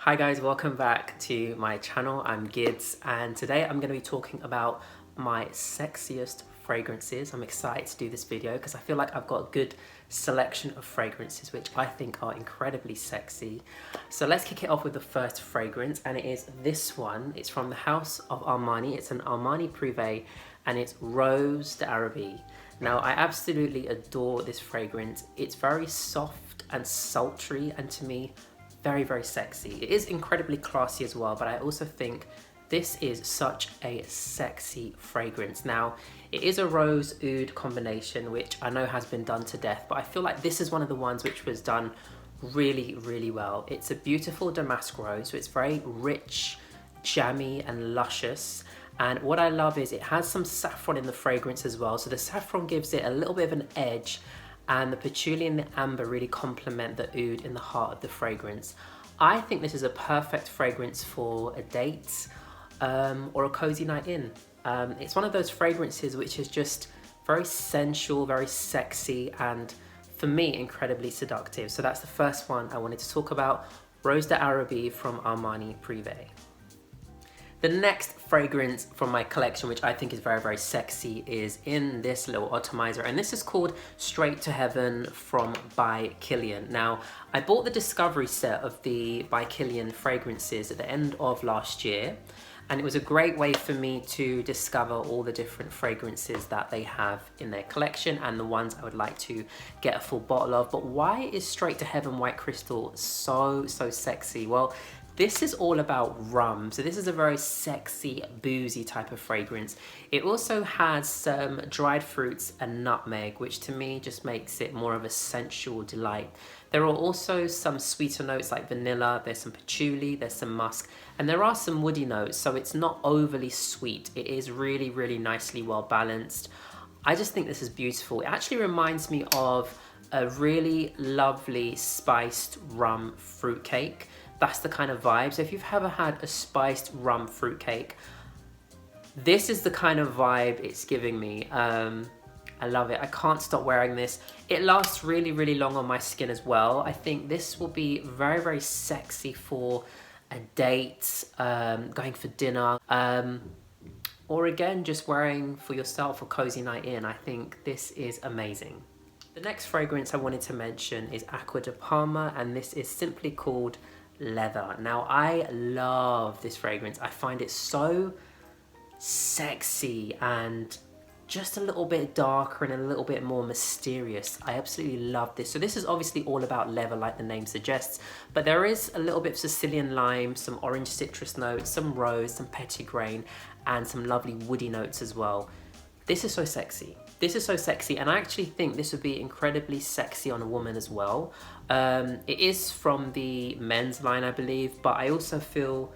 Hi guys, welcome back to my channel. I'm Gids and today I'm going to be talking about my sexiest fragrances. I'm excited to do this video because I feel like I've got a good selection of fragrances which I think are incredibly sexy. So let's kick it off with the first fragrance, and it is this one. It's from the house of Armani. It's an Armani Privé and it's Rose d'Arabie. Now I absolutely adore this fragrance. It's very soft and sultry and to me very, very sexy. It is incredibly classy as well, but I also think this is such a sexy fragrance. Now, it is a rose oud combination, which I know has been done to death, but I feel like this is one of the ones which was done really, really well. It's a beautiful damask rose, so it's very rich, jammy, and luscious. And what I love is it has some saffron in the fragrance as well. So the saffron gives it a little bit of an edge, and the patchouli and the amber really complement the oud in the heart of the fragrance. I think this is a perfect fragrance for a date or a cozy night in. It's one of those fragrances which is just very sensual, very sexy, and for me, incredibly seductive. So that's the first one I wanted to talk about, Rose d'Arabie from Armani Privé. The next fragrance from my collection, which I think is very, very sexy, is in this little atomizer, and this is called Straight to Heaven from by Kilian. Now, I bought the discovery set of the by Kilian fragrances at the end of last year, and it was a great way for me to discover all the different fragrances that they have in their collection and the ones I would like to get a full bottle of. But why is Straight to Heaven White Crystal so sexy? Well, this is all about rum. So this is a very sexy, boozy type of fragrance. It also has some dried fruits and nutmeg, which to me just makes it more of a sensual delight. There are also some sweeter notes like vanilla, there's some patchouli, there's some musk, and there are some woody notes, so it's not overly sweet. It is really, really nicely well balanced. I just think this is beautiful. It actually reminds me of a really lovely spiced rum fruitcake. That's the kind of vibe. So if you've ever had a spiced rum fruitcake, this is the kind of vibe it's giving me. I love it. I can't stop wearing this. It lasts really, really long on my skin as well. I think this will be very, very sexy for a date, going for dinner, or again, just wearing for yourself a cozy night in. I think this is amazing. The next fragrance I wanted to mention is Acqua de Parma, and this is simply called Leather. Now, I love this fragrance. I find it so sexy and just a little bit darker and a little bit more mysterious. I absolutely love this. So this is obviously all about leather, like the name suggests, but there is a little bit of Sicilian lime, some orange citrus notes, some rose, some petitgrain, and some lovely woody notes as well. This is so sexy. This is so sexy, and I actually think this would be incredibly sexy on a woman as well. It is from the men's line, I believe, but I also feel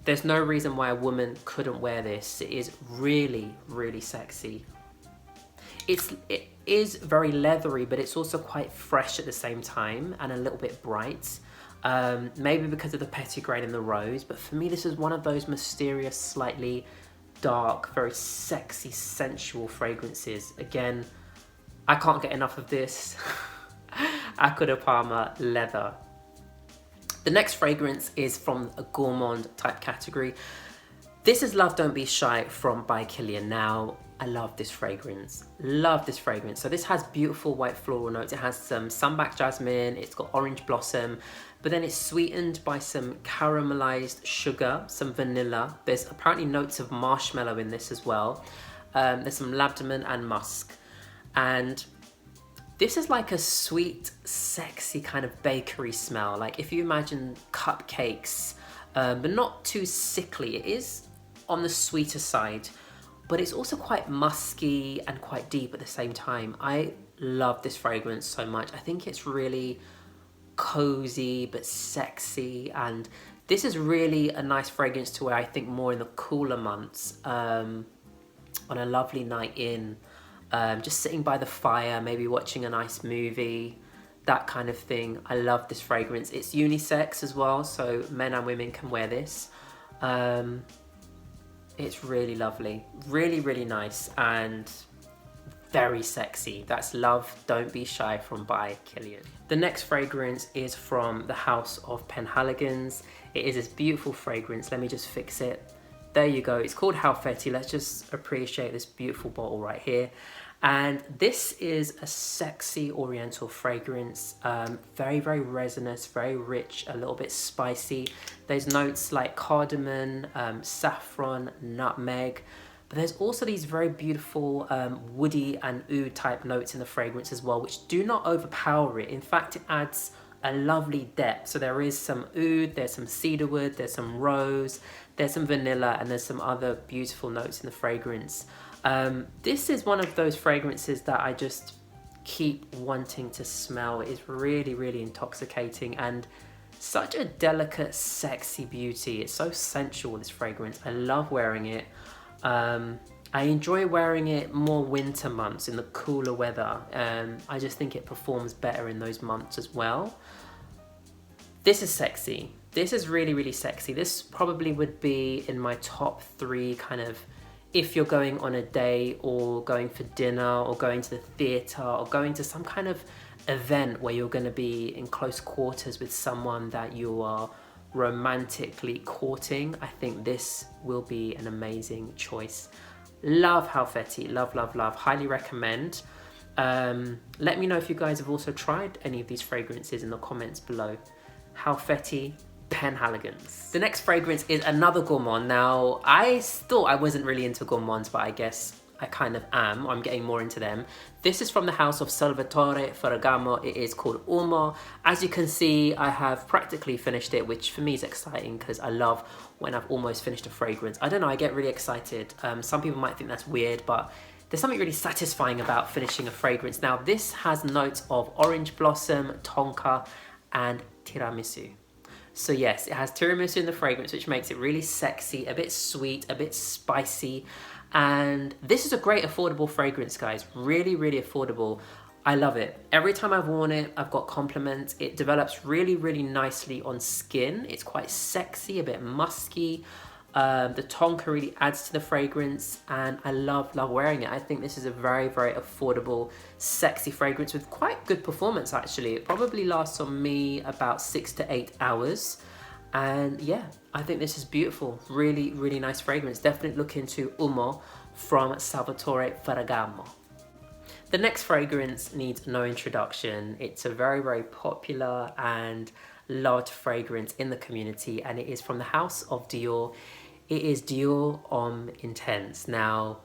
there's no reason why a woman couldn't wear this. It is really, really sexy. It is very leathery, but it's also quite fresh at the same time and a little bit bright. Maybe because of the petitgrain and the rose, but for me, this is one of those mysterious, slightly dark, very sexy, sensual fragrances. Again, I can't get enough of this. Acqua de Parma Leather. The next fragrance is from a gourmand type category. This is Love Don't Be Shy from by Kilian. Now, I love this fragrance. Love this fragrance. So this has beautiful white floral notes. It has some Sambac jasmine, it's got orange blossom, but then it's sweetened by some caramelized sugar, some vanilla. There's apparently notes of marshmallow in this as well. There's some labdanum and musk. And this is like a sweet, sexy kind of bakery smell. Like if you imagine cupcakes, but not too sickly. It is on the sweeter side, but it's also quite musky and quite deep at the same time. I love this fragrance so much. I think it's really cozy but sexy, and this is really a nice fragrance to wear, I think, more in the cooler months, on a lovely night in, just sitting by the fire, maybe watching a nice movie, that kind of thing. I love this fragrance. It's unisex as well, so men and women can wear this. It's really lovely, really, really nice, and very sexy. That's Love, Don't Be Shy from by Kilian. The next fragrance is from the house of Penhaligons. It is this beautiful fragrance. Let me just fix it. There you go. It's called Halfeti. Let's just appreciate this beautiful bottle right here. And this is a sexy oriental fragrance, very, very resinous, very rich, a little bit spicy. There's notes like cardamom, saffron, nutmeg, but there's also these very beautiful woody and oud type notes in the fragrance as well, which do not overpower it. In fact, it adds a lovely depth. So there is some oud, there's some cedarwood, there's some rose, there's some vanilla, and there's some other beautiful notes in the fragrance. This is one of those fragrances that I just keep wanting to smell. It is really, really intoxicating and such a delicate, sexy beauty. It's so sensual, this fragrance. I love wearing it. I enjoy wearing it more winter months in the cooler weather. I just think it performs better in those months as well. This is sexy. This is really, really sexy. This probably would be in my top 3 kind of, if you're going on a date or going for dinner or going to the theatre or going to some kind of event where you're going to be in close quarters with someone that you are romantically courting. I think this will be an amazing choice. Love Halfeti, love, love, love. Highly recommend. Let me know if you guys have also tried any of these fragrances in the comments below. Halfeti, Penhaligons. The next fragrance is another gourmand. Now, I thought I wasn't really into gourmands, but I guess I kind of am. I'm getting more into them. This is from the house of Salvatore Ferragamo. It is called Uomo. As you can see, I have practically finished it, which for me is exciting because I love when I've almost finished a fragrance. I don't know, I get really excited. Some people might think that's weird, but there's something really satisfying about finishing a fragrance. Now, this has notes of orange blossom, tonka, and tiramisu. So yes, it has tiramisu in the fragrance, which makes it really sexy, a bit sweet, a bit spicy. And this is a great affordable fragrance, guys. Really, really affordable. I love it. Every time I've worn it, I've got compliments. It develops really, really nicely on skin. It's quite sexy, a bit musky. The tonka really adds to the fragrance, and I love wearing it. I think this is a very, very affordable, sexy fragrance with quite good performance, actually. It probably lasts on me about 6 to 8 hours. And yeah, I think this is beautiful. Really, really nice fragrance. Definitely look into Uomo from Salvatore Ferragamo. The next fragrance needs no introduction. It's a very, very popular and loved fragrance in the community, and it is from the house of Dior. It is Dior Homme Intense. Now,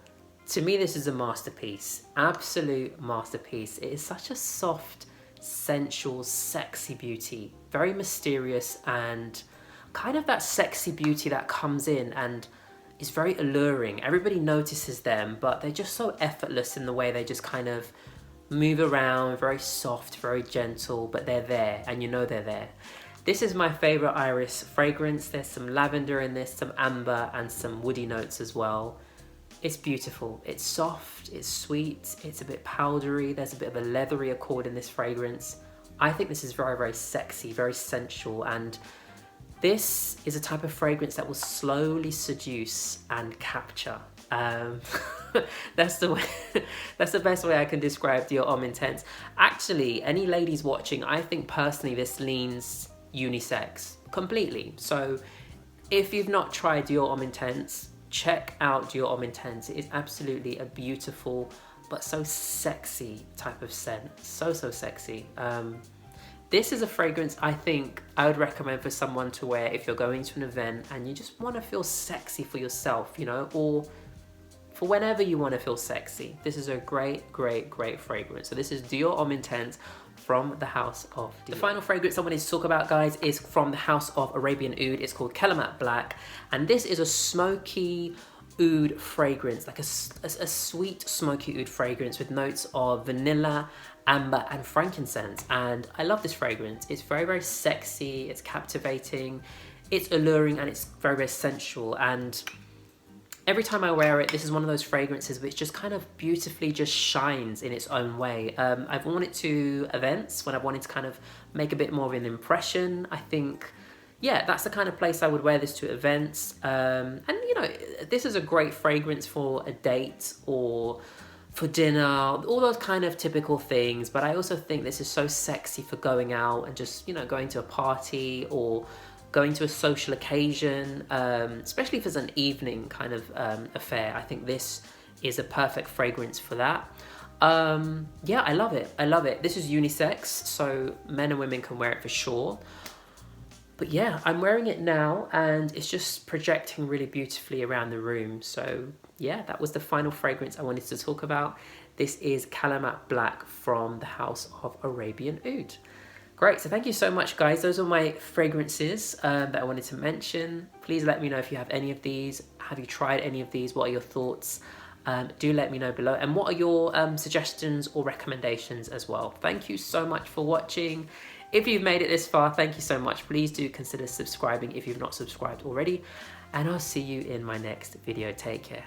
to me, this is a masterpiece, absolute masterpiece. It is such a soft, sensual, sexy beauty, very mysterious, and kind of that sexy beauty that comes in and is very alluring. Everybody notices them, but they're just so effortless in the way they just kind of move around, very soft, very gentle, but they're there and you know they're there. This is my favorite iris fragrance. There's some lavender in this, some amber, and some woody notes as well. It's beautiful. It's soft, it's sweet, it's a bit powdery. There's a bit of a leathery accord in this fragrance. I think this is very, very sexy, very sensual, and this is a type of fragrance that will slowly seduce and capture. That's the way, that's the best way I can describe Dior Homme Intense. Actually, any ladies watching, I think personally this leans unisex completely. So if you've not tried Dior Homme Intense, check out Dior Homme Intense. It is absolutely a beautiful but so sexy type of scent. So sexy. This is a fragrance I think I would recommend for someone to wear if you're going to an event and you just want to feel sexy for yourself, you know, or for whenever you want to feel sexy. This is a great fragrance. So this is Dior Homme Intense from the house of Dior. The final fragrance I wanted to talk about, guys, is from the house of Arabian Oud. It's called Kelemat Black, and this is a smoky oud fragrance, like a sweet smoky oud fragrance with notes of vanilla, amber, and frankincense. And I love this fragrance. It's very, very sexy, it's captivating, it's alluring, and it's very, very sensual. And every time I wear it, this is one of those fragrances which just kind of beautifully just shines in its own way. I've worn it to events when I wanted to kind of make a bit more of an impression. I think, yeah, that's the kind of place I would wear this to events. And you know, this is a great fragrance for a date or for dinner, all those kind of typical things. But I also think this is so sexy for going out and just, you know, going to a party or going to a social occasion, especially if it's an evening kind of affair. I think this is a perfect fragrance for that. Yeah, I love it. I love it. This is unisex, so men and women can wear it for sure. But yeah, I'm wearing it now and it's just projecting really beautifully around the room. So yeah, that was the final fragrance I wanted to talk about. This is Kelemat Black from the House of Arabian Oud. Great, so thank you so much, guys. Those are my fragrances that I wanted to mention. Please let me know if you have any of these. Have you tried any of these? What are your thoughts? Do let me know below. And what are your suggestions or recommendations as well? Thank you so much for watching. If you've made it this far, thank you so much. Please do consider subscribing if you've not subscribed already. And I'll see you in my next video. Take care.